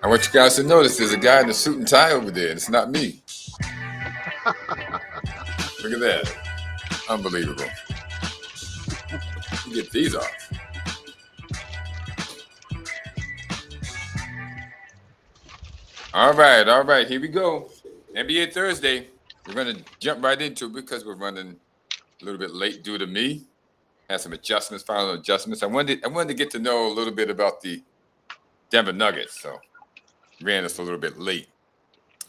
I want you guys to notice there's a guy in a suit and tie over there. It's not me. Look at that. Unbelievable. You get these off. All right. Here we go. NBA Thursday. We're going to jump right into it because we're running a little bit late due to me. Had some adjustments, final adjustments. I wanted to get to know a little bit about the Denver Nuggets, so ran us a little bit late.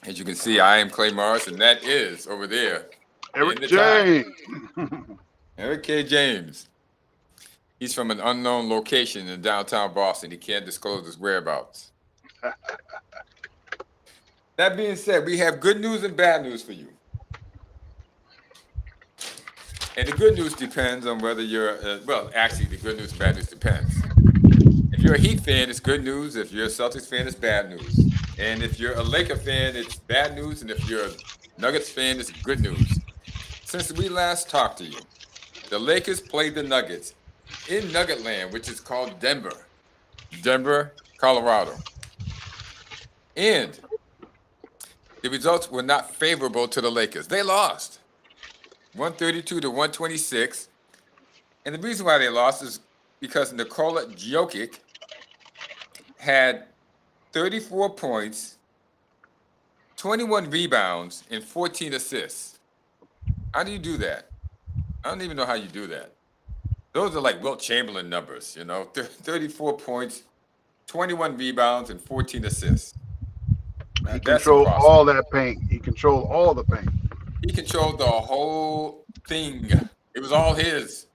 As you can see, I am Clay Morris, and that is over there. Erick J. Erick K. James. He's from an unknown location in downtown Boston. He can't disclose his whereabouts. That being said, we have good news and bad news for you. And the good news depends on whether you're, actually, the good news and bad news depends. If you're a Heat fan, it's good news. If you're a Celtics fan, it's bad news. And if you're a Laker fan, it's bad news. And if you're a Nuggets fan, it's good news. Since we last talked to you, the Lakers played the Nuggets in Nuggetland, which is called Denver, Colorado. And the results were not favorable to the Lakers. They lost 132 to 126. And the reason why they lost is because Nikola Jokic had 34 points, 21 rebounds, and 14 assists. How do you do that? I don't even know how you do that. Those are like Wilt Chamberlain numbers, 34 points, 21 rebounds, and 14 assists. He controlled all that paint. He controlled all the paint. He controlled the whole thing. It was all his.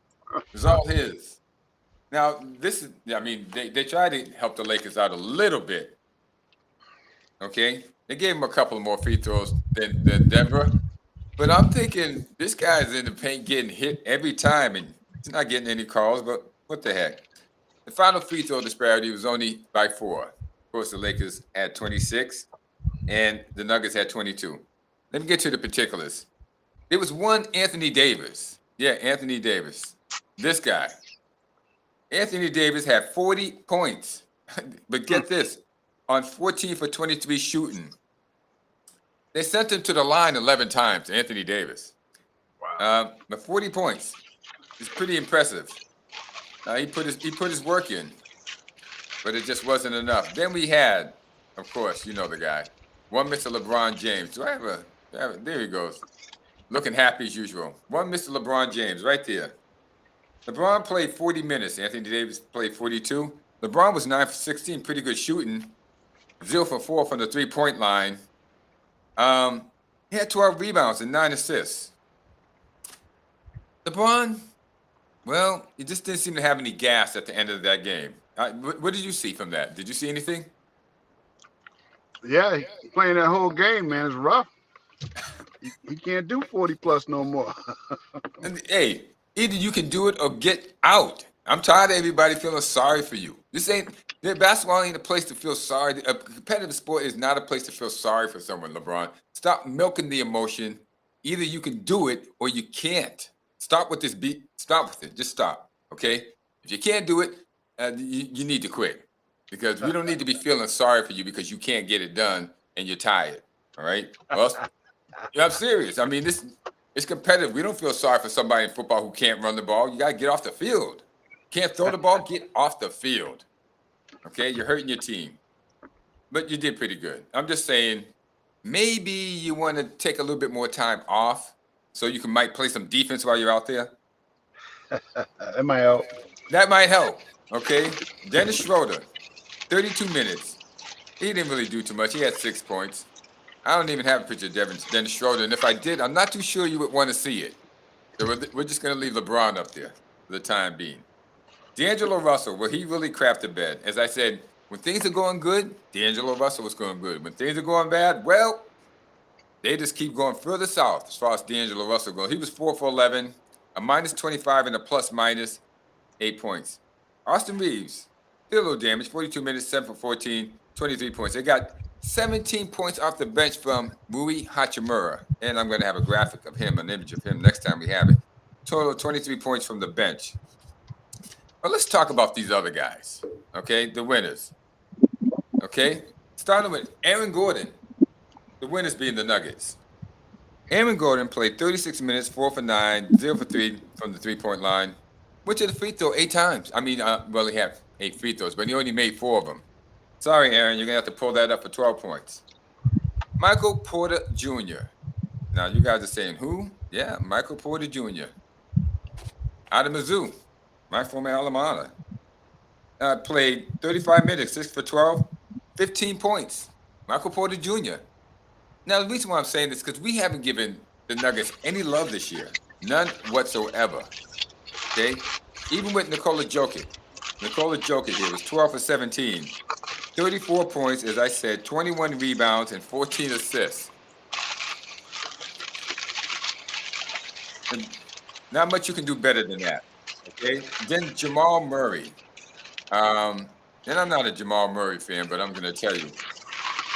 Now, they tried to help the Lakers out a little bit. Okay? They gave him a couple more free throws than Denver. But I'm thinking this guy's in the paint getting hit every time, and he's not getting any calls, but what the heck? The final free throw disparity was only by 4. Of course, the Lakers had 26, and the Nuggets had 22. Let me get to the particulars. There was one Anthony Davis. Yeah, Anthony Davis. This guy. Anthony Davis had 40 points. But get this, on 14 for 23 shooting. They sent him to the line 11 times, Anthony Davis. Wow. But 40 points. It's pretty impressive. He put his work in, but it just wasn't enough. Then we had, of course, you know the guy, one Mr. LeBron James. Do I have a there he goes. Looking happy as usual. One Mr. LeBron James right there. LeBron played 40 minutes. Anthony Davis played 42. LeBron was 9 for 16, pretty good shooting. 0 for 4 from the three-point line. He had 12 rebounds and 9 assists. LeBron, well, he just didn't seem to have any gas at the end of that game. What did you see from that? Did you see anything? Yeah, playing that whole game, man, is rough. He can't do 40 plus no more. And, hey, either you can do it or get out. I'm tired of everybody feeling sorry for you. Basketball ain't a place to feel sorry. A competitive sport is not a place to feel sorry for someone, LeBron. Stop milking the emotion. Either you can do it or you can't. Stop with this beat. Stop with it. Just stop, okay? If you can't do it, you need to quit because we don't need to be feeling sorry for you because you can't get it done and you're tired, all right? Well, I'm serious. I mean, it's competitive. We don't feel sorry for somebody in football who can't run the ball. You got to get off the field. Can't throw the ball, get off the field. Okay, you're hurting your team. But you did pretty good. I'm just saying, maybe you want to take a little bit more time off so you might play some defense while you're out there. That might help. That might help, okay? Dennis Schroeder, 32 minutes. He didn't really do too much. He had 6 points. I don't even have a picture of Dennis Schroeder, and if I did, I'm not too sure you would want to see it. So we're just going to leave LeBron up there for the time being. D'Angelo Russell, well, he really crapped the bed. As I said, when things are going good, D'Angelo Russell was going good. When things are going bad, well, they just keep going further south as far as D'Angelo Russell goes. He was 4 for 11, a minus 25 and a plus minus 8 points. Austin Reeves, did a little damage, 42 minutes, 7 for 14, 23 points. They got 17 points off the bench from Rui Hachimura. And I'm going to have a graphic of him, an image of him next time we have it. Total of 23 points from the bench. But let's talk about these other guys, okay? The winners, okay? Starting with Aaron Gordon, the winners being the Nuggets. Aaron Gordon played 36 minutes, 4 for 9, 0 for 3 from the three-point line. Went to the free throw 8 times. I mean, well, he had 8 free throws, but he only made 4 of them. Sorry, Aaron, you're going to have to pull that up for 12 points. Michael Porter Jr. Now, you guys are saying who? Yeah, Michael Porter Jr. Out of Mizzou, my former alma mater. Played 35 minutes, 6 for 12, 15 points. Michael Porter Jr. Now, the reason why I'm saying this is because we haven't given the Nuggets any love this year. None whatsoever. Okay? Even with Nikola Jokic. Nikola Jokic here was 12 for 17. 34 points, as I said, 21 rebounds, and 14 assists. And not much you can do better than that. Okay? Then Jamal Murray. And I'm not a Jamal Murray fan, but I'm going to tell you.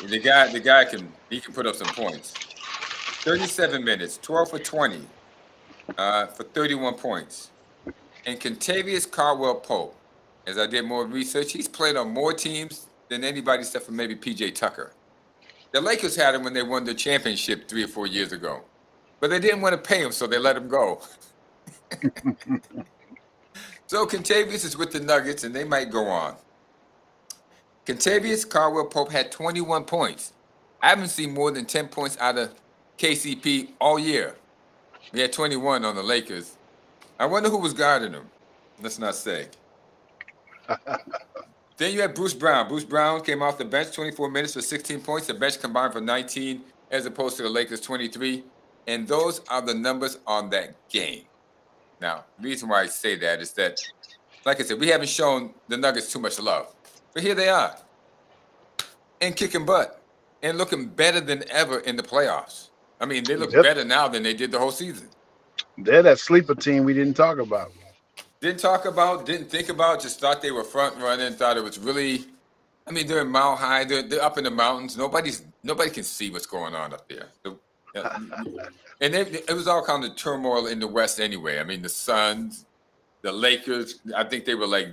The guy can put up some points. 37 minutes, 12 for 20, for 31 points. And Kentavious Caldwell-Pope, as I did more research, he's played on more teams than anybody except for maybe P.J. Tucker. The Lakers had him when they won the championship 3 or 4 years ago, but they didn't want to pay him, so they let him go. So Kentavious is with the Nuggets, and they might go on. Kentavious Caldwell-Pope had 21 points. I haven't seen more than 10 points out of KCP all year. We had 21 on the Lakers. I wonder who was guarding him. Let's not say. Then you had Bruce Brown. Bruce Brown came off the bench, 24 minutes for 16 points. The bench combined for 19 as opposed to the Lakers' 23. And those are the numbers on that game. Now, the reason why I say that is that, like I said, we haven't shown the Nuggets too much love. But here they are. And kicking butt. And looking better than ever in the playoffs. I mean, they look better now than they did the whole season. They're that sleeper team we didn't talk about. Didn't talk about, didn't think about, just thought they were front running, thought it was really, I mean, they're in Mile High, they're up in the mountains. Nobody can see what's going on up there. And it was all kind of turmoil in the West anyway. I mean, the Suns, the Lakers, I think they were like,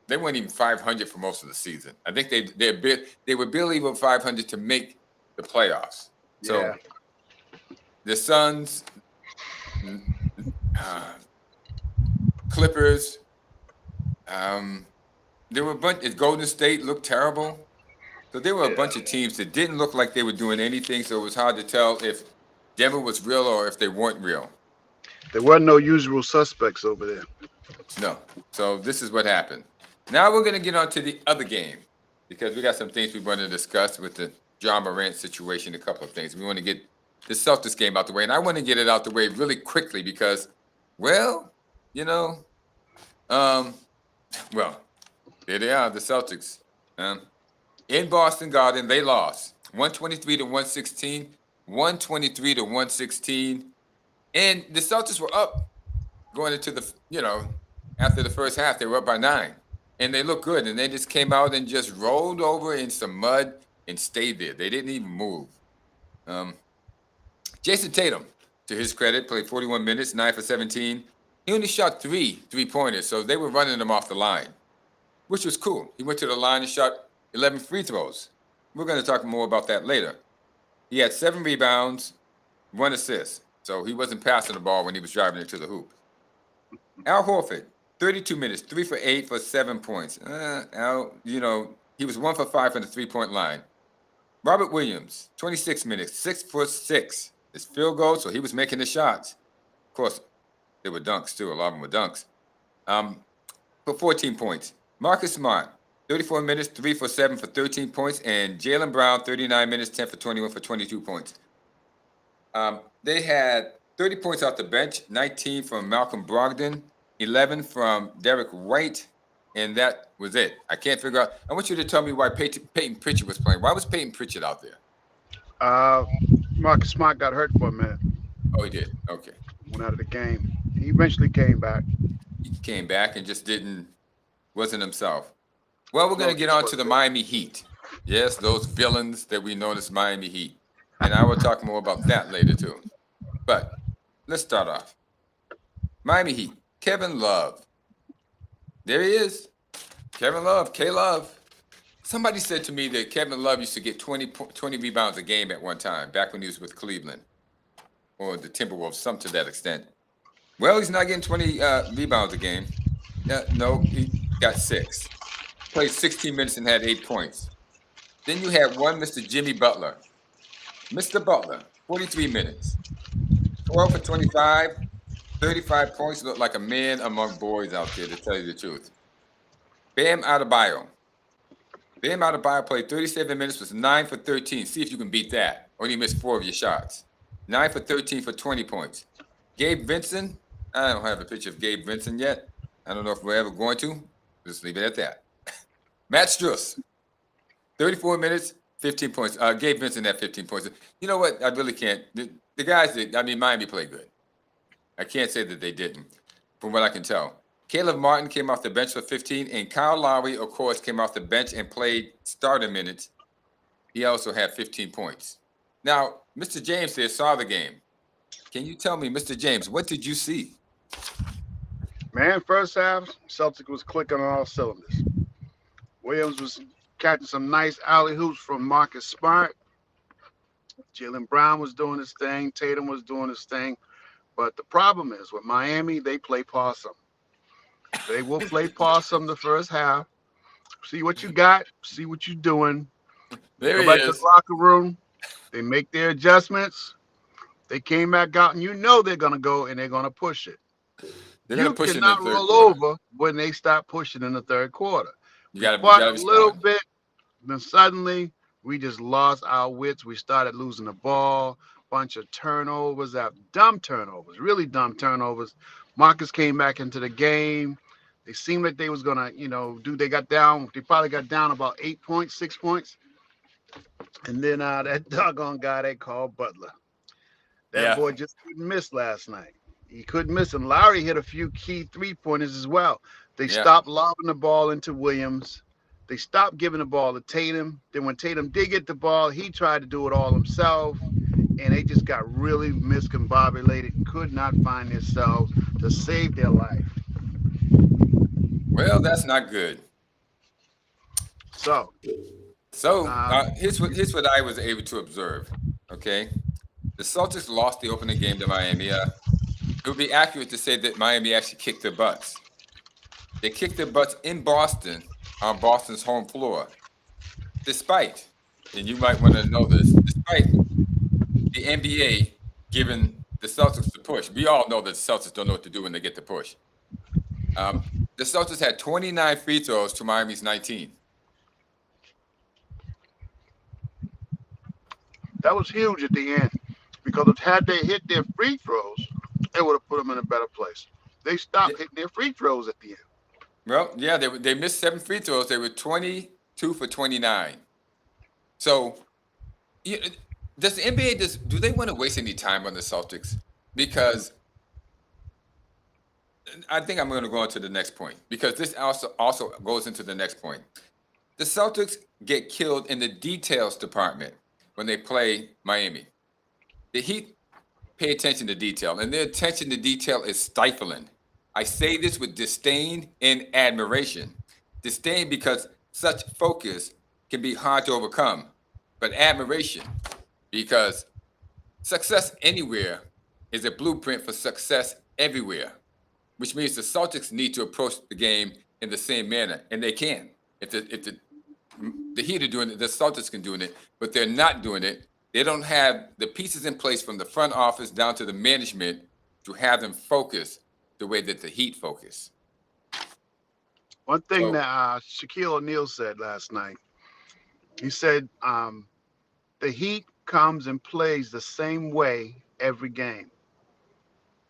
they weren't even 500 for most of the season. I think they were barely even 500 to make the playoffs. So Yeah. the Suns, Clippers, there were a bunch. Golden State looked terrible. So there were a bunch of teams that didn't look like they were doing anything. So it was hard to tell if Denver was real or if they weren't real. There weren't no usual suspects over there. No. So this is what happened. Now we're going to get on to the other game because we got some things we want to discuss with the John Morant situation, a couple of things. We want to get the Celtics game out the way. And I want to get it out the way really quickly because, well, you know, well, there they are, the Celtics. In Boston Garden, they lost 123 to 116, 123 to 116. And the Celtics were up going into the, after the first half, they were up by 9. And they looked good. And they just came out and just rolled over in some mud and stayed there. They didn't even move. Jason Tatum, to his credit, played 41 minutes, 9 for 17. He only shot 3 3-pointers, so they were running him off the line, which was cool. He went to the line and shot 11 free throws. We're going to talk more about that later. He had 7 rebounds, 1 assist, so he wasn't passing the ball when he was driving it to the hoop. Al Horford, 32 minutes, 3 for 8 for 7 points. Al, he was 1 for 5 from the 3-point line. Robert Williams, 26 minutes, 6 for 6. His field goal, so he was making the shots. Of course, they were dunks, too. A lot of them were dunks. For 14 points. Marcus Smart, 34 minutes, 3 for 7 for 13 points. And Jaylen Brown, 39 minutes, 10 for 21 for 22 points. They had 30 points off the bench, 19 from Malcolm Brogdon, 11 from Derek White, and that was it. I can't figure out. I want you to tell me why Peyton Pritchard was playing. Why was Peyton Pritchard out there? Marcus Smart got hurt for a minute. Oh, he did? Okay. Went out of the game. He eventually came back. He came back and just wasn't himself. Well, we're going to get on to the Miami Heat. Yes, those villains that we know as Miami Heat. And I will talk more about that later, too. But let's start off. Miami Heat, Kevin Love. There he is. Kevin Love, K-Love. Somebody said to me that Kevin Love used to get 20 rebounds a game at one time, back when he was with Cleveland or the Timberwolves, some to that extent. Well, he's not getting 20 rebounds a game. No, he got 6. Played 16 minutes and had 8 points. Then you had one Mr. Jimmy Butler. Mr. Butler, 43 minutes, 12 for 25, 35 points. Looked like a man among boys out there, to tell you the truth. Bam Adebayo. Bam Adebayo played 37 minutes, was 9 for 13. See if you can beat that. Only missed 4 of your shots. 9 for 13 for 20 points. Gabe Vincent. I don't have a picture of Gabe Vincent yet. I don't know if we're ever going to. Just leave it at that. Matt Strus. 34 minutes, 15 points. Gabe Vincent had 15 points. You know what? I really can't. The guys that, Miami played good. I can't say that they didn't, from what I can tell. Caleb Martin came off the bench for 15, and Kyle Lowry, of course, came off the bench and played starter minutes. He also had 15 points. Now, Mr. James here saw the game. Can you tell me, Mr. James, what did you see? Man, first half, Celtic was clicking on all cylinders. Williams was catching some nice alley hoops from Marcus Smart. Jaylen Brown was doing his thing. Tatum was doing his thing. But the problem is with Miami, they play possum. They will play possum the first half. See what you got. See what you're doing. There Go he back to is. the locker room. They make their adjustments. They came back out, and you know they're going to go and they're going to push it. They're going to push it in the cannot third roll quarter. over when they start pushing in the third quarter. You got Fought to a little respond. bit, then suddenly we just lost our wits. We started losing the ball. Bunch of turnovers, dumb turnovers, really dumb turnovers. Marcus came back into the game. They seemed like they was gonna, they probably got down about 8 points, 6 points. And then that doggone guy they called Butler. That Yeah. boy just couldn't miss last night. He couldn't miss, and Lowry hit a few key 3-pointers as well. They Yeah. stopped lobbing the ball into Williams. They stopped giving the ball to Tatum. Then when Tatum did get the ball, he tried to do it all himself, and they just got really miscombobulated, could not find themselves to save their life. Well, that's not good. So, Here's what I was able to observe. Okay, the Celtics lost the opening game to Miami. It would be accurate to say that Miami actually kicked their butts. They kicked their butts in Boston on Boston's home floor, despite, and you might want to know this, despite the NBA giving the Celtics the push. We all know that the Celtics don't know what to do when they get the push. The Celtics had 29 free throws to Miami's 19. that was huge at the end because had they hit their free throws, it would have put them in a better place. They stopped hitting their free throws at the end. Well, yeah, they missed 7 free throws. They were 22 for 29. So, does the NBA do they want to waste any time on the Celtics? Because I think I'm going to go on to the next point, because this also goes into the next point. The Celtics get killed in the details department when they play Miami. The Heat pay attention to detail, and their attention to detail is stifling. I say this with disdain and admiration. Disdain because such focus can be hard to overcome, but admiration because success anywhere is a blueprint for success everywhere, which means the Celtics need to approach the game in the same manner, and they can. If the Heat are doing it, the Celtics can do it, but they're not doing it. They don't have the pieces in place from the front office down to the management to have them focus the way that the Heat focus. One thing that Shaquille O'Neal said last night, he said the Heat comes and plays the same way every game.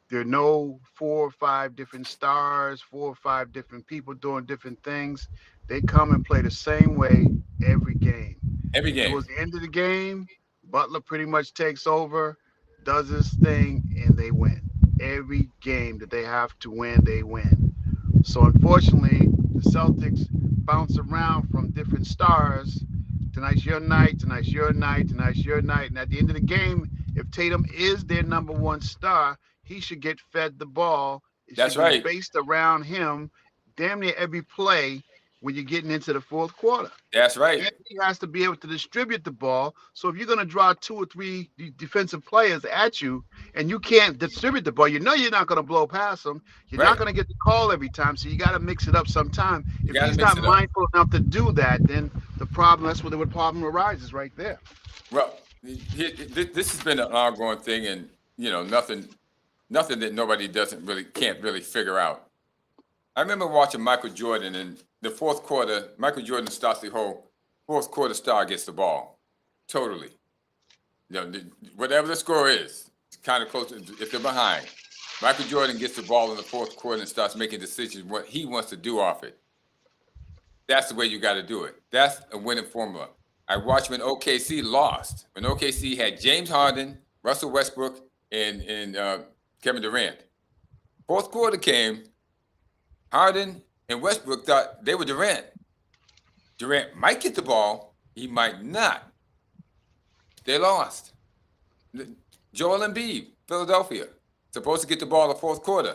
There are no 4 or 5 different stars, 4 or 5 different people doing different things. They come and play the same way every game. Every game. Towards the end of the game, Butler pretty much takes over, does his thing, and they win. Every game that they have to win, they win. So unfortunately, the Celtics bounce around from different stars. Tonight's your night, tonight's your night, tonight's your night. And at the end of the game, if Tatum is their number 1 star, he should get fed the ball. It That's should right. be based around him damn near every play. when you're getting into the fourth quarter. That's right. And he has to be able to distribute the ball. So if you're going to draw 2 or 3 defensive players at you and you can't distribute the ball, you know you're not going to blow past them. You're Right. not going to get the call every time. So you got to mix it up sometime. You If gotta he's mix not it up. mindful enough to do that, then that's where the problem arises right there. Well, this has been an ongoing thing, and nothing that nobody can't really figure out. I remember watching Michael Jordan in the fourth quarter. Michael Jordan starts the whole fourth quarter star gets the ball, totally. Whatever the score is, it's kind of close. If they're behind, Michael Jordan gets the ball in the fourth quarter and starts making decisions what he wants to do off it. That's the way you got to do it. That's a winning formula. I watched when OKC lost. When OKC had James Harden, Russell Westbrook, and Kevin Durant. Fourth quarter came. Harden and Westbrook thought they were Durant. Durant might get the ball. He might not. They lost. Joel Embiid, Philadelphia, supposed to get the ball in the fourth quarter.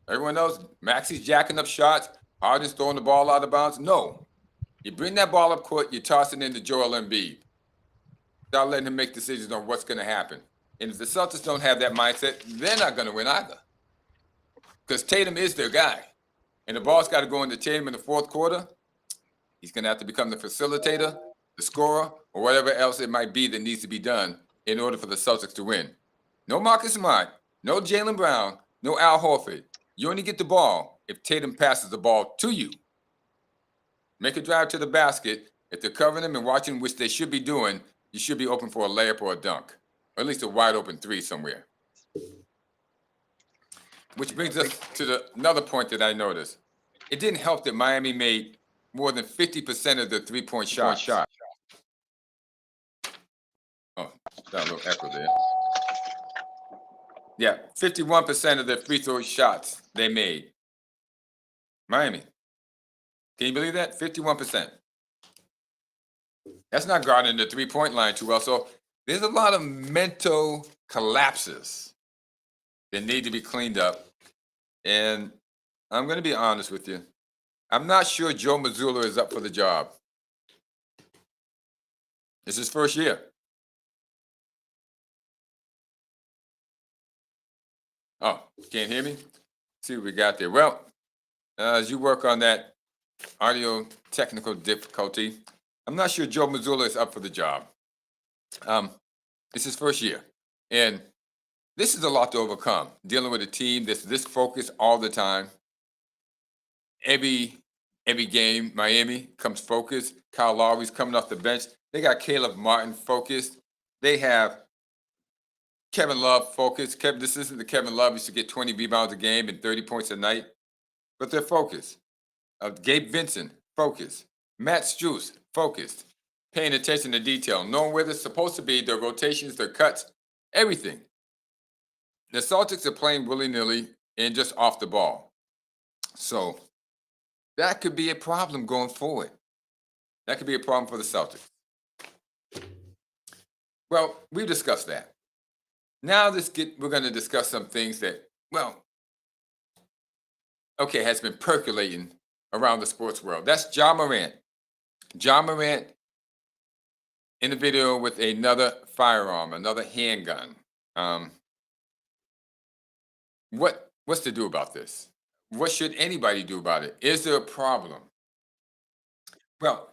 Everyone else, Maxi's jacking up shots. Harden's throwing the ball out of bounds. No. You bring that ball up court, you toss it into Joel Embiid. Start letting him make decisions on what's going to happen. And if the Celtics don't have that mindset, they're not going to win either. Because Tatum is their guy. And the ball's got to go into Tatum in the fourth quarter. He's going to have to become the facilitator, the scorer, or whatever else it might be that needs to be done in order for the Celtics to win. No Marcus Smart, no Jaylen Brown, no Al Horford. You only get the ball if Tatum passes the ball to you. Make a drive to the basket. If they're covering them and watching, which they should be doing, you should be open for a layup or a dunk, or at least a wide open three somewhere. Which brings us to another point that I noticed. It didn't help that Miami made more than 50% of the three-point shot. Oh, got a little echo there. Yeah, 51% of the free throw shots they made. Miami. Can you believe that? 51%. That's not guarding the three-point line too well. So there's a lot of mental collapses that need to be cleaned up. And I'm going to be honest with you. I'm not sure Joe Mazzulla is up for the job. It's his first year. Oh, can't hear me? Let's see what we got there. Well, as you work on that audio technical difficulty, I'm not sure Joe Mazzulla is up for the job. It's his first year. And this is a lot to overcome. Dealing with a team that's this focused all the time. Every game, Miami comes focused. Kyle Lowry's coming off the bench. They got Caleb Martin focused. They have Kevin Love focused. This isn't the Kevin Love used to get 20 rebounds a game and 30 points a night. But they're focused. Gabe Vincent, focused. Matt Strus, focused. Paying attention to detail. Knowing where they're supposed to be, their rotations, their cuts, everything. The Celtics are playing willy-nilly and just off the ball. So that could be a problem going forward. That could be a problem for the Celtics. Well, we've discussed that. Now we're going to discuss some things that, has been percolating around the sports world. That's Ja Morant. Ja Morant in the video with another firearm, another handgun. What's to do about this? What should anybody do about it? Is there a problem? Well,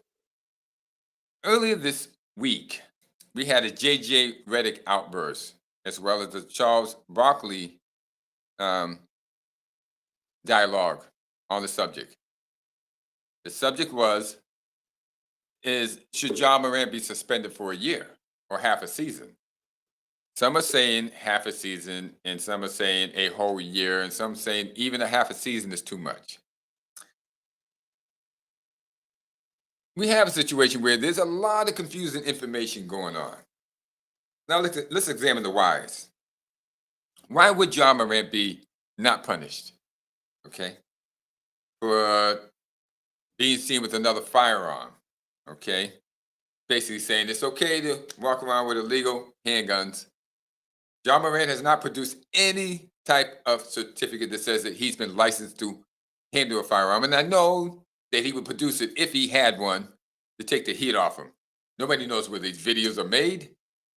earlier this week, we had a J.J. Redick outburst, as well as the Charles Barkley dialogue on the subject. The subject should Ja Morant be suspended for a year or half a season? Some are saying half a season, and some are saying a whole year, and some saying even a half a season is too much. We have a situation where there's a lot of confusing information going on. Now let's examine the whys. Why would Ja Morant be not punished? Okay, for being seen with another firearm. Okay, basically saying it's okay to walk around with illegal handguns. Ja Morant has not produced any type of certificate that says that he's been licensed to handle a firearm. And I know that he would produce it if he had one to take the heat off him. Nobody knows where these videos are made.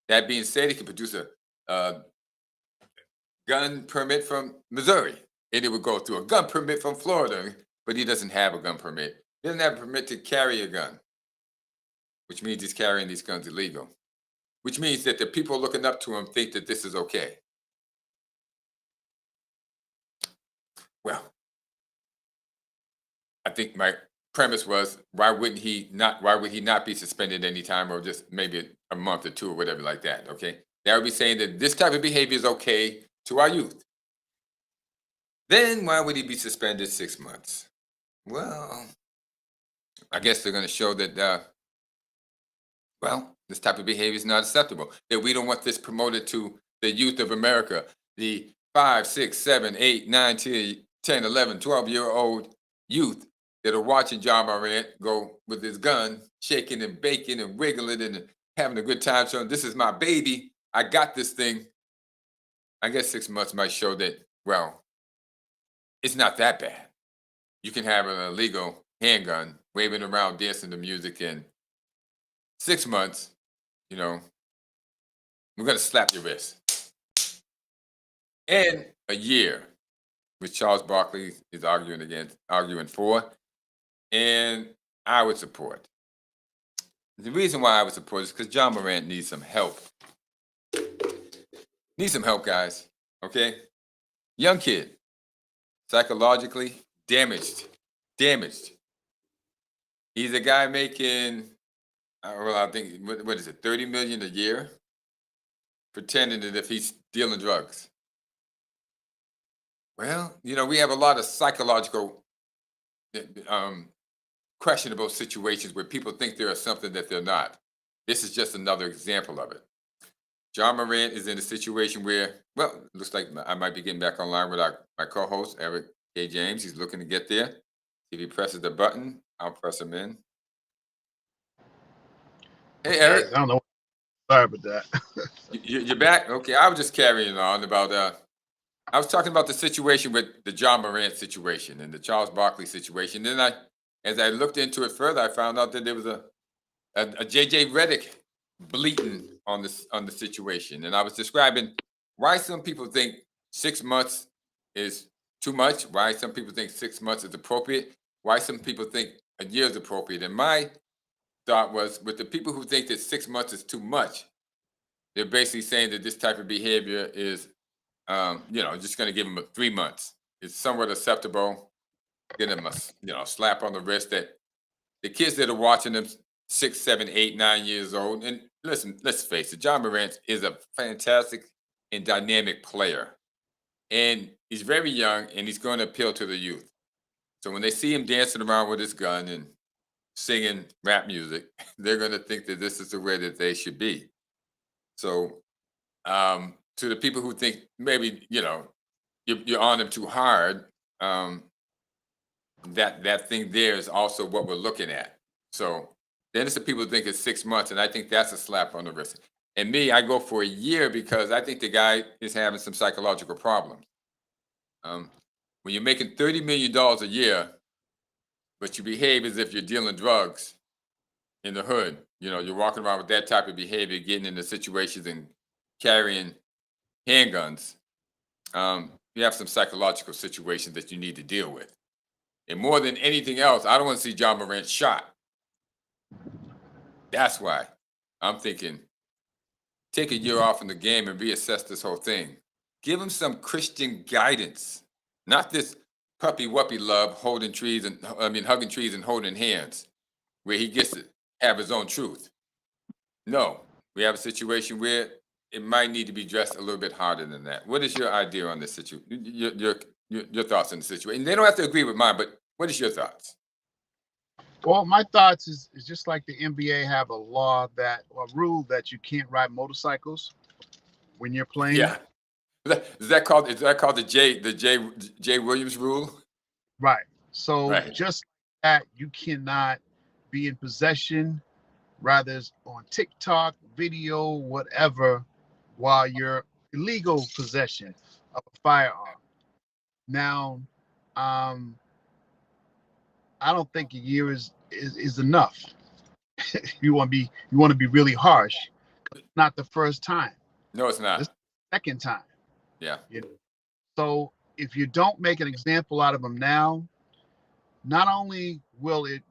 That being said, he can produce a gun permit from Missouri, and it would go through a gun permit from Florida, but he doesn't have a gun permit. He doesn't have a permit to carry a gun, which means he's carrying these guns illegal, which means that the people looking up to him think that this is okay. Well, I think my premise was, why would he not be suspended anytime, or just maybe a month or two or whatever like that? Okay, that would be saying that this type of behavior is okay to our youth. Then why would he be suspended 6 months? Well, I guess they're going to show that this type of behavior is not acceptable, that we don't want this promoted to the youth of America, the 5, 6, 7, 8, 9, 10, 11, 12-year-old youth that are watching John Morant go with his gun, shaking and baking and wiggling and having a good time, showing, this is my baby, I got this thing. I guess 6 months might show that, well, it's not that bad. You can have an illegal handgun waving around, dancing to music, in 6 months, we're going to slap your wrist. And a year, which Charles Barkley is arguing for, and I would support. The reason why I would support is because John Morant needs some help. Needs some help, guys. Okay? Young kid, psychologically damaged. He's a guy making, I think, what is it, $30 million a year, pretending that if he's dealing drugs. Well, we have a lot of psychological questionable situations where people think they're something that they're not. This is just another example of it. John Morant is in a situation where, well, it looks like I might be getting back online with my co-host, Erick K. James. He's looking to get there. If he presses the button, I'll press him in. Hey, Erick. I don't know. Sorry about that. You're back? Okay, I was just carrying on about, I was talking about the situation with the John Morant situation and the Charles Barkley situation. Then as I looked into it further, I found out that there was a JJ Redick bleating on the situation. And I was describing why some people think 6 months is too much, why some people think 6 months is appropriate, why some people think a year is appropriate. And my thought was, with the people who think that 6 months is too much, they're basically saying that this type of behavior is, just going to give them 3 months. It's somewhat acceptable. Give them a, slap on the wrist. That the kids that are watching them, 6, 7, 8, 9 years old, and listen, let's face it, John Morant is a fantastic and dynamic player, and he's very young, and he's going to appeal to the youth. So when they see him dancing around with his gun and singing rap music, they're going to think that this is the way that they should be. So, to the people who think maybe you're on them too hard, that thing there is also what we're looking at. So then it's the people who think it's 6 months, and I think that's a slap on the wrist. And me, I go for a year because I think the guy is having some psychological problems. When you're making $30 million a year, but you behave as if you're dealing drugs in the hood, you're walking around with that type of behavior, getting into situations and carrying handguns, you have some psychological situations that you need to deal with. And more than anything else, I don't want to see John Morant shot. That's why I'm thinking, take a year off in the game and reassess this whole thing. Give him some Christian guidance, not this puppy-wuppy love, hugging trees and holding hands, where he gets to have his own truth. No, we have a situation where it might need to be dressed a little bit harder than that. What is your idea on this situation? Your thoughts on the situation? They don't have to agree with mine, but what is your thoughts? Well, my thoughts is just like the NBA have a rule that you can't ride motorcycles when you're playing. Yeah. Is that called the Jay Williams rule? Right. So Right. just that, you cannot be in possession, rather it's on TikTok, video, whatever, while you're illegal possession of a firearm. Now, I don't think a year is enough. You want to be really harsh. Not the first time. No, it's This is not. the second time. Yeah. You know? So if you don't make an example out of him now, not only will it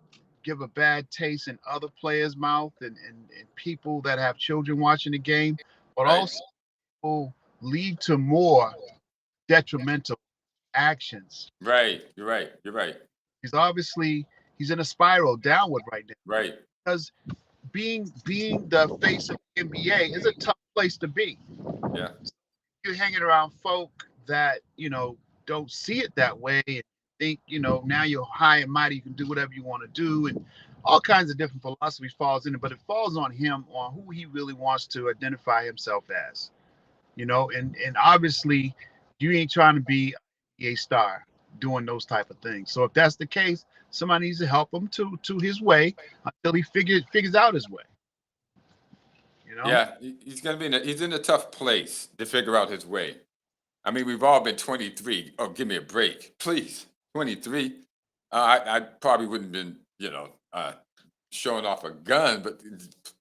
give a bad taste in other players' mouth and people that have children watching the game, but Right. also will lead to more detrimental actions. Right. You're right. You're right. He's in a spiral downward right now Right. because being the face of the NBA is a tough place to be. Yeah. You're hanging around folk that don't see it that way and think now you're high and mighty, you can do whatever you want to do, and all kinds of different philosophies falls in it, but it falls on him on who he really wants to identify himself as. And obviously you ain't trying to be a star doing those type of things. So if that's the case, somebody needs to help him to his way until he figures out his way. Yeah. He's gonna be he's in a tough place to figure out his way. I mean, we've all been 23. Oh, give me a break, please. 23. I probably wouldn't have been, showing off a gun, but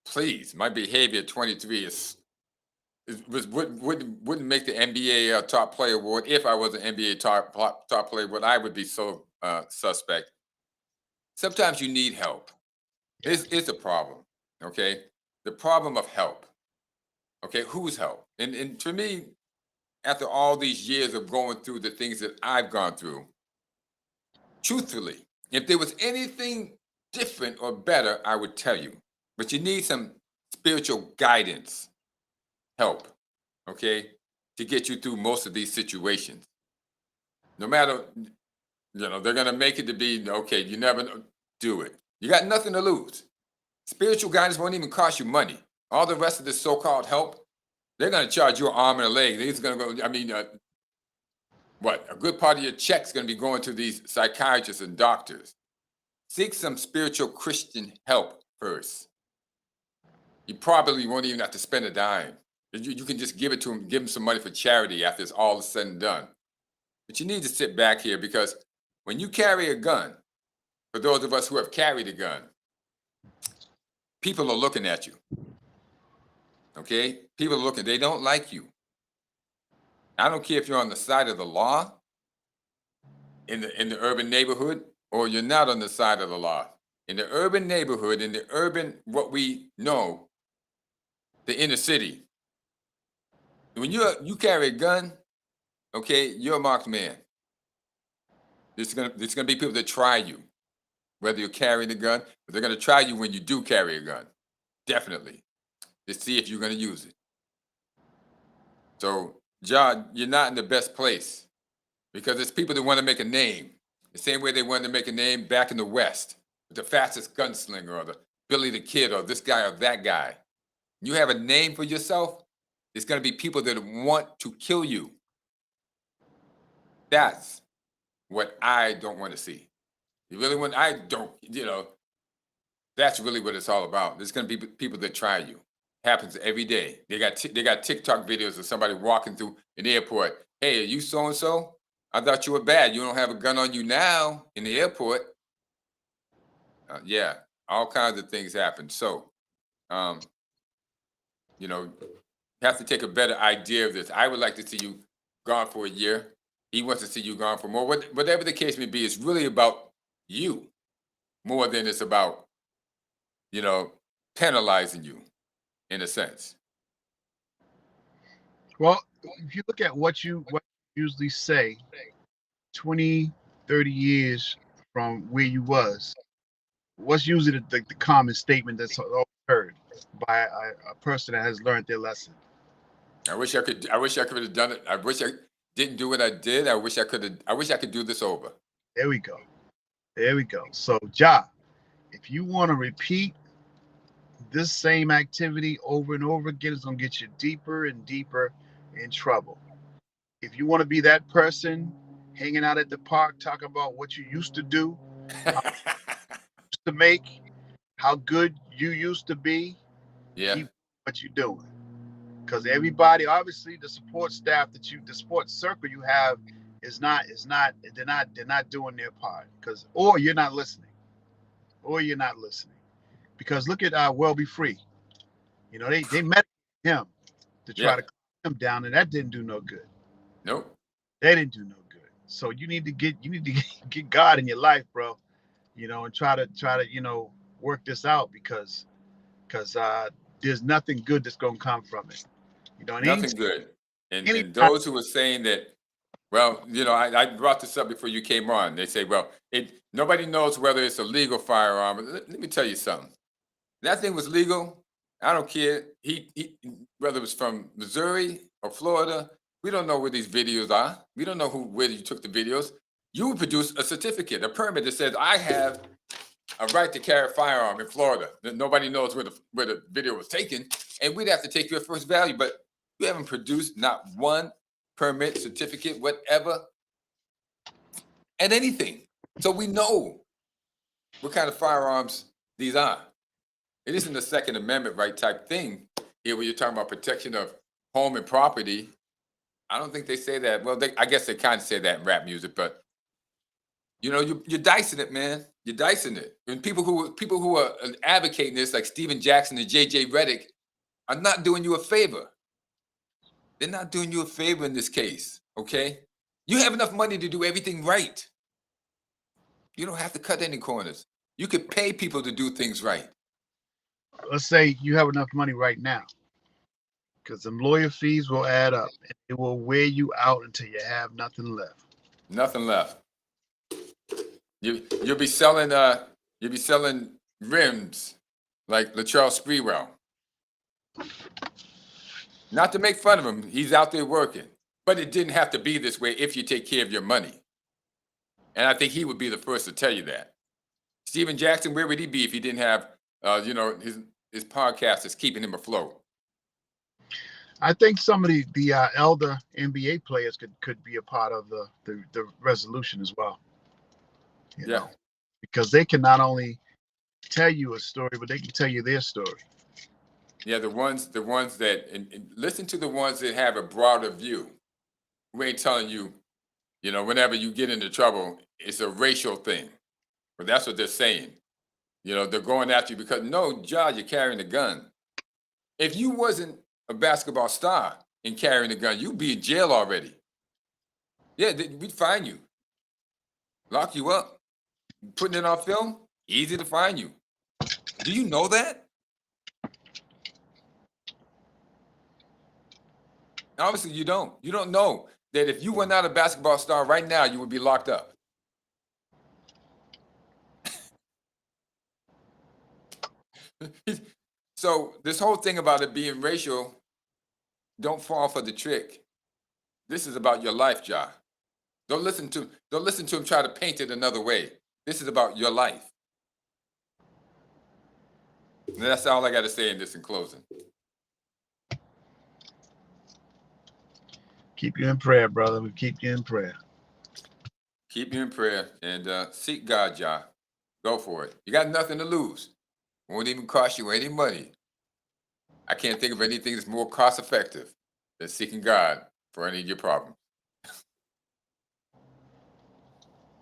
please, my behavior at 23 wouldn't make the NBA top player award. If I was an NBA top player award, I would be so suspect. Sometimes you need help. It's a problem. Okay, the problem of help. Okay, whose help? And for me, after all these years of going through the things that I've gone through, truthfully, if there was anything different or better, I would tell you. But you need some spiritual guidance, help, okay, to get you through most of these situations. No matter, they're going to make it to be, okay, you never do it. You got nothing to lose. Spiritual guidance won't even cost you money. All the rest of this so-called help, they're going to charge you an arm and a leg. They're going to go, I mean, a good part of your check's going to be going to these psychiatrists and doctors. Seek some spiritual Christian help first. You probably won't even have to spend a dime. You can just give it to them, give them some money for charity after it's all said and done. But you need to sit back here because when you carry a gun, for those of us who have carried a gun, people are looking at you. Okay? People are looking. They don't like you. I don't care if you're on the side of the law in the urban neighborhood or you're not on the side of the law. In the urban neighborhood, in the urban, what we know, the inner city, when you carry a gun, okay, you're a marked man. There's gonna be people that try you, whether you're carrying a gun, but they're gonna try you when you do carry a gun, definitely, to see if you're gonna use it. So, John, you're not in the best place because it's people that want to make a name, the same way they wanted to make a name back in the West, the fastest gunslinger or the Billy the Kid or this guy or that guy. You have a name for yourself, it's going to be people that want to kill you. That's what I don't want to see. You really want, I don't, that's really what it's all about. There's going to be people that try you. Happens every day. They got TikTok videos of somebody walking through an airport. Hey, are you so and so? I thought you were bad. You don't have a gun on you now in the airport. Yeah, all kinds of things happen. So, you have to take a better idea of this. I would like to see you gone for a year. He wants to see you gone for more. Whatever the case may be, it's really about you more than it's about, penalizing you in a sense. Well, if you look at what you usually say, 20, 30 years from where you was, what's usually the common statement that's always heard by a person that has learned their lesson? I wish I could have done it. I wish I didn't do what I did. I wish I could do this over. There we go. There we go. So, Ja, if you want to repeat this same activity over and over again, it's going to get you deeper and deeper in trouble. If you want to be that person hanging out at the park talking about what you used to do, how you used to make, how good you used to be, Yeah. keep what you're doing. Because everybody, obviously, the support staff the support circle you have they're not doing their part, or you're not listening, because look at Well Be Free. They met him to try Yeah. to calm him down, and that didn't do no good. Nope. They didn't do no good. So you need to get God in your life, bro. And try to work this out, because there's nothing good that's gonna come from it. And Nothing good. any And those who were saying that, well, I brought this up before you came on. They say, well, nobody knows whether it's a legal firearm. Let me tell you something. That thing was legal. I don't care. Whether it was from Missouri or Florida, we don't know where these videos are. We don't know where you took the videos. You would produce a certificate, a permit that says I have a right to carry a firearm in Florida. Nobody knows where the video was taken, and we'd have to take your first value. But you haven't produced not one permit, certificate, whatever, and anything. So we know what kind of firearms these are. It isn't the Second Amendment right type thing here where you're talking about protection of home and property. I don't think they say that. Well, I guess they kind of say that in rap music, but you're dicing it, man. You're dicing it. And people who are advocating this, like Steven Jackson and J.J. Redick, are not doing you a favor. They're not doing you a favor in this case, okay? You have enough money to do everything right. You don't have to cut any corners. You could pay people to do things right. Let's say you have enough money right now, because some lawyer fees will add up, and it will wear you out until you have nothing left. Nothing left. You'll be selling rims like LaCharles Sprewell. Not to make fun of him, he's out there working. But it didn't have to be this way if you take care of your money. And I think he would be the first to tell you that. Steven Jackson, where would he be if he didn't have his podcast is keeping him afloat? I think some of the elder NBA players could be a part of the resolution as well. Yeah. Because they can not only tell you a story, but they can tell you their story. Yeah, the ones that and listen to the ones that have a broader view. We ain't telling you, whenever you get into trouble, it's a racial thing. But that's what they're saying. They're going after you because no, John, you're carrying a gun. If you wasn't a basketball star and carrying a gun, you'd be in jail already. Yeah, we'd find you, lock you up, putting it on film. Easy to find you. Do you know that? Obviously, you don't. You don't know that if you were not a basketball star right now, you would be locked up. So this whole thing about it being racial, don't fall for the trick. This is about your life, Ja. Don't listen to him try to paint it another way. This is about your life. And that's all I got to say in this in closing. Keep you in prayer, brother. We keep you in prayer. Keep you in prayer and seek God, Ja. Go for it. You got nothing to lose. Won't even cost you any money. I can't think of anything that's more cost effective than seeking God for any of your problems.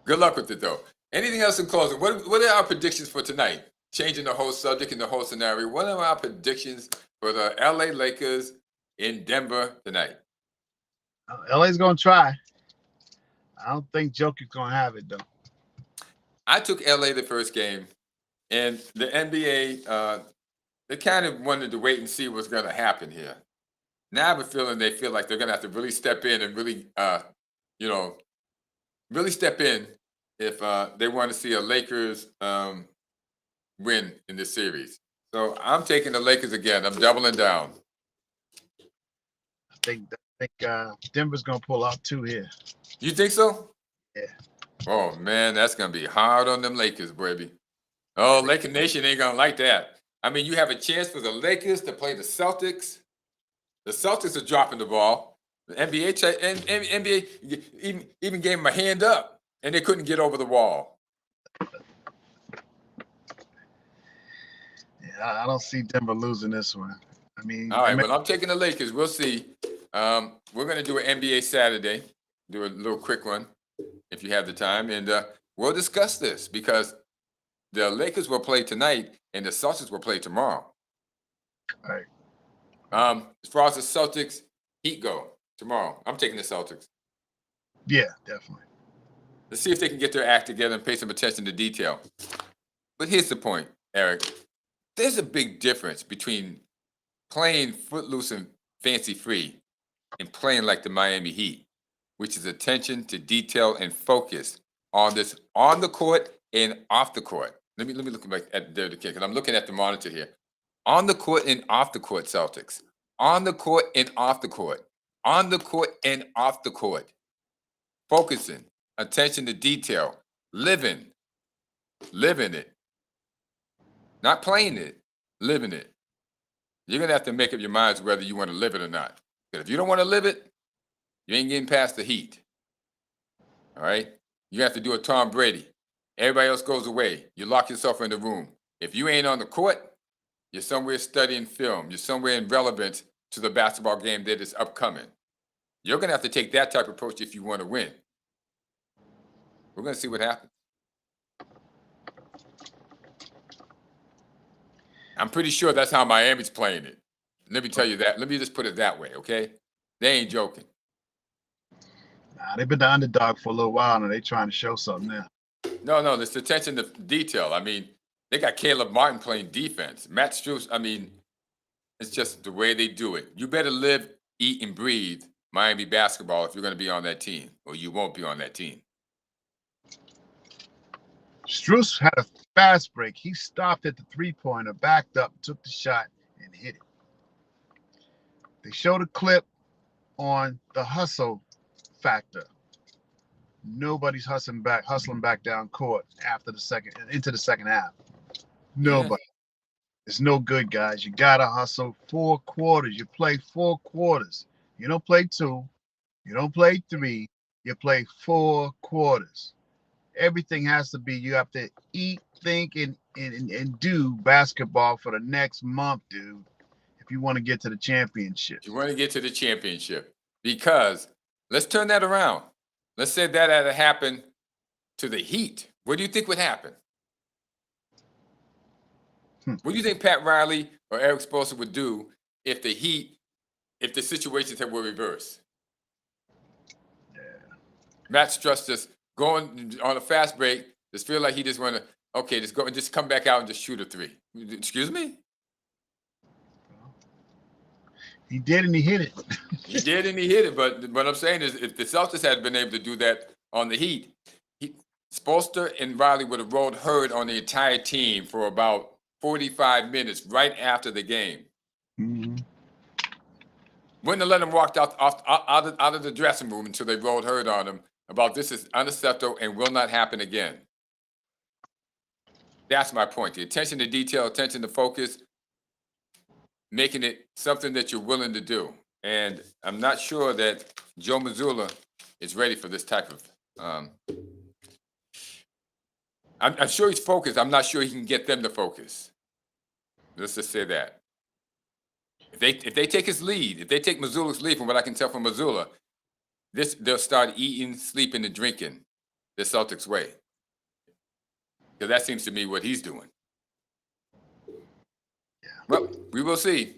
Good luck with it, though. Anything else in closing? What are our predictions for tonight? Changing the whole subject and the whole scenario. What are our predictions for the LA Lakers in Denver tonight? LA's going to try. I don't think Joker's going to have it, though. I took LA the first game, and the NBA, they kind of wanted to wait and see what's going to happen here. Now I have a feeling they feel like they're going to have to really step in and really, really step in if they want to see a Lakers win in this series. So I'm taking the Lakers again. I'm doubling down. I think Denver's going to pull out 2 here. You think so? Yeah. Oh, man, that's going to be hard on them Lakers, baby. Oh, Laker Nation ain't going to like that. I mean, you have a chance for the Lakers to play the Celtics. The Celtics are dropping the ball. The NBA even gave them a hand up, and they couldn't get over the wall. Yeah, I don't see Denver losing this one. I mean, all right, well, I'm taking the Lakers. We'll see. We're going to do an NBA Saturday. do a little quick one if you have the time, and we'll discuss this because the Lakers will play tonight and the Celtics will play tomorrow. All right. As far as the Celtics Heat go tomorrow, I'm taking the Celtics. Yeah, definitely. Let's see if they can get their act together and pay some attention to detail. But here's the point, Eric. There's a big difference between playing footloose and fancy free and playing like the Miami Heat, which is attention to detail and focus on this on the court and off the court. Let me look back at the kid because I'm looking at the monitor here. On the court and off the court, Celtics. On the court and off the court. On the court and off the court. Focusing, attention to detail, living it. Not playing it, living it. You're going to have to make up your minds whether you want to live it or not. Because if you don't want to live it, you ain't getting past the Heat. All right? You have to do a Tom Brady. Everybody else goes away. You lock yourself in the room. If you ain't on the court, you're somewhere studying film. You're somewhere irrelevant to the basketball game that is upcoming. You're going to have to take that type of approach if you want to win. We're going to see what happens. I'm pretty sure that's how Miami's playing it. Let me tell you that. Let me just put it that way, okay? They ain't joking. Nah, they've been the underdog for a little while, and they're trying to show something now. No, it's attention to detail. I mean, they got Caleb Martin playing defense. Matt Strus, I mean, it's just the way they do it. You better live, eat, and breathe Miami basketball if you're going to be on that team, or you won't be on that team. Strus had a fast break. He stopped at the three-pointer, backed up, took the shot, and hit it. They showed a clip on the hustle factor. Nobody's hustling back down court into the second half. Nobody. It's no good, guys. You gotta hustle 4 quarters. You play 4 quarters. You don't play 2. You don't play 3. You play 4 quarters. Everything has to be. You have to eat, think, and do basketball for the next month, dude. If you want to get to the championship. You want to get to the championship because let's turn that around. Let's say that had happened to the Heat. What do you think would happen? What do you think Pat Riley or Erick Spoelstra would do if the situations were reversed? Yeah. Matt Strus just going on a fast break, just feel like he just want to, just go and just come back out and just shoot a 3. Excuse me? He did, and he hit it. He did, and he hit it. But what I'm saying is if the Celtics had been able to do that on the Heat, Spoelstra and Riley would have rolled herd on the entire team for about 45 minutes right after the game. Mm-hmm. Wouldn't have let him walk out of the dressing room until they rolled herd on him about this is unacceptable and will not happen again. That's my point. The attention to detail, attention to focus, making it something that you're willing to do. And I'm not sure that Joe Mazzulla is ready for this type of I'm sure he's focused. I'm not sure he can get them to focus. Let's just say that. If they take his lead, if they take Mazzulla's lead, from what I can tell from Mazzulla, they'll start eating, sleeping, and drinking the Celtics way. Because that seems to me what he's doing. Yeah. Well, we will see.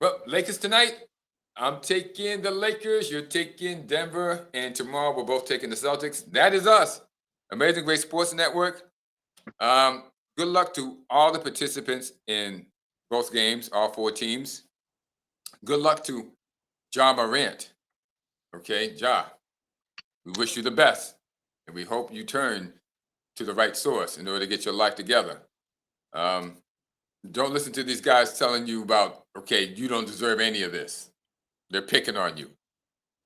Well, Lakers tonight. I'm taking the Lakers. You're taking Denver. And tomorrow we're both taking the Celtics. That is us. Amazing Great Sports Network. Good luck to all the participants in both games, all 4 teams. Good luck to Ja Morant. Okay, Ja, we wish you the best. And we hope you turn to the right source in order to get your life together. Don't listen to these guys telling you about, you don't deserve any of this. They're picking on you.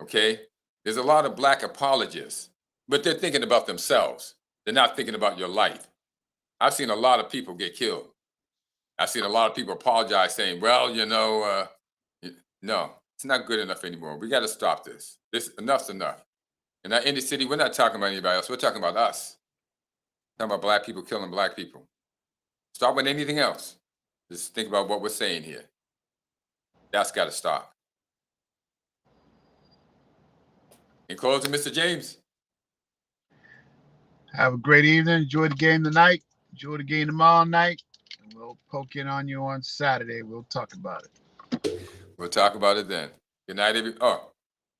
Okay? There's a lot of black apologists, but they're thinking about themselves. They're not thinking about your life. I've seen a lot of people get killed. I've seen a lot of people apologize saying, well, no, it's not good enough anymore. We got to stop this. Enough's enough. In our inner city, we're not talking about anybody else. We're talking about us. Talking about black people killing black people. Stop with anything else. Just think about what we're saying here. That's got to stop. In closing, Mr. James. Have a great evening. Enjoy the game tonight. Enjoy the game tomorrow night. And we'll poke in on you on Saturday. We'll talk about it. We'll talk about it then. Good night,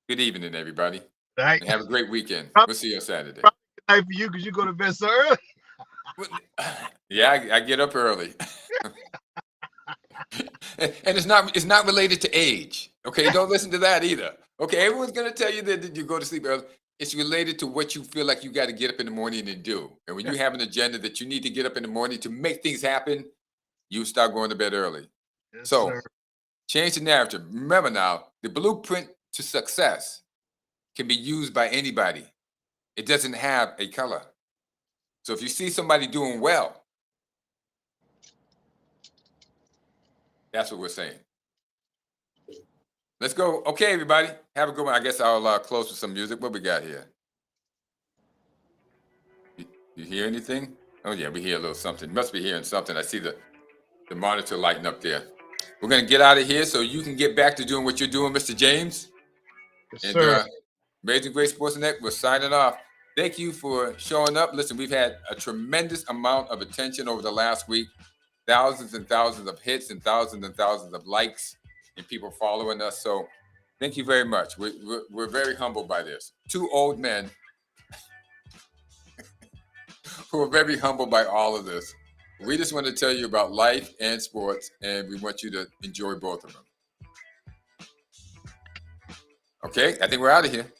good evening, everybody. Right. And have a great weekend. We'll see you on Saturday. Good night for you because you go to bed so early. Yeah, I get up early. And it's not related to age. Okay, don't listen to that either. Okay, everyone's gonna tell you that you go to sleep early. It's related to what you feel like you got to get up in the morning and do. And when you have an agenda that you need to get up in the morning to make things happen, you start going to bed early. Yes, So sir. change the narrative. Remember now, the blueprint to success can be used by anybody. It doesn't have a color. So if you see somebody doing well, that's what we're saying. Let's go. Okay, everybody. Have a good one. I guess I'll close with some music. What we got here? You hear anything? Oh, yeah, we hear a little something. Must be hearing something. I see the monitor lighting up there. We're going to get out of here so you can get back to doing what you're doing, Mr. James. Yes, And sir. Amazing Grace Sports Net, we're signing off. Thank you for showing up. Listen, we've had a tremendous amount of attention over the last week. Thousands and thousands of hits and thousands of likes and people following us. So thank you very much. We're very humbled by this. Two old men who are very humbled by all of this. We just want to tell you about life and sports, and we want you to enjoy both of them. Okay, I think we're out of here.